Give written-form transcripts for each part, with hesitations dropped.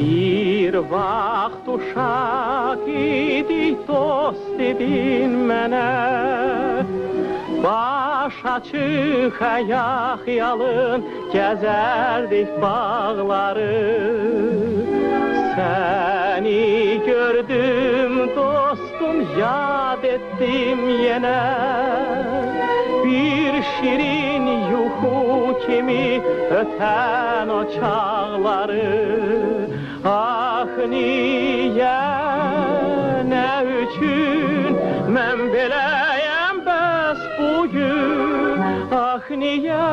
Bir vaxt uşaq idik, dost dedin mənə, baş açıq ayaq yalın gəzərdik bağları. Səni gördüm dostum, yad etdim yenə, bir şirin yuxu kimi ötən o çağları. Ah niyə, nə üçün mən beləyəm bəs bugün? Ah niyə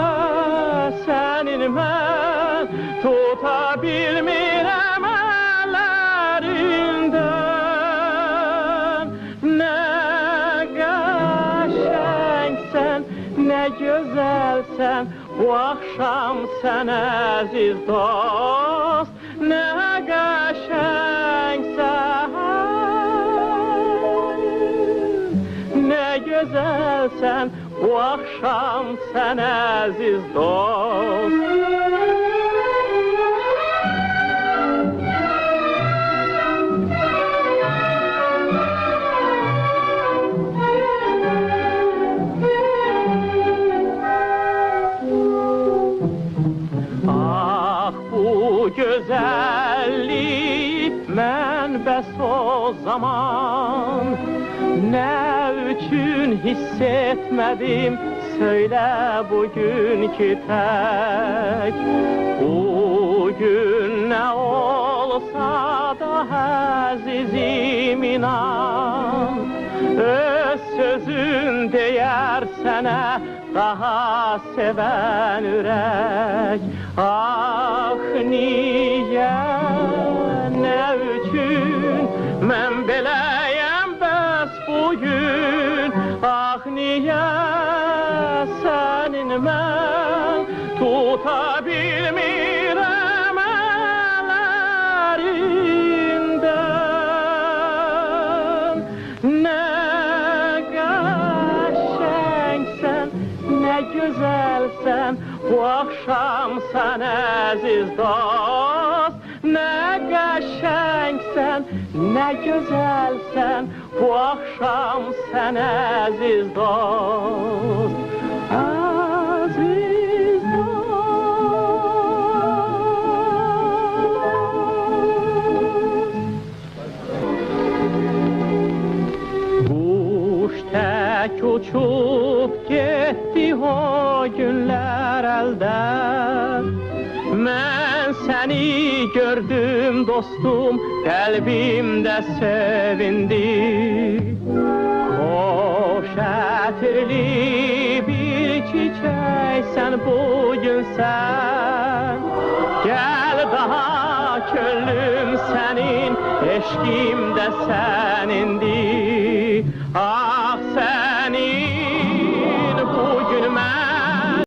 sənin mən tuta bilmirəm əllərindən? Nə qəşəngsən, nə gözəlsən, bu axşam sən əziz dost. Nə qəşəngsən, nə gözəlsən, bu axşam sən əziz dost. Gözəllik mən bəs o zaman nə üçün hiss etmədim, söylə bugünkü tək. Bugün nə olsa da əzizim inan, öz sözün deyər sənə daha sevən ürək. Ah niyə, nə üçün mən beləyəm bəs bugün? Ah niyə sənin mən tuta bilmirəm əllərindən? Nə qəşəngsən, nə gözəlsən, bu axşam sən əziz dost. Nə qəşəngsən, nə gözəlsən, bu axşam sən əziz dost. Əziz dost. Quş tək uçub getdi o günlər əldən. Mən səni gördüm dostum, qəlbimdə sevindi. Xoş ətirli bir çiçəksən bugün sən. Gəl daha könlüm sənin, eşqimdə sənindi.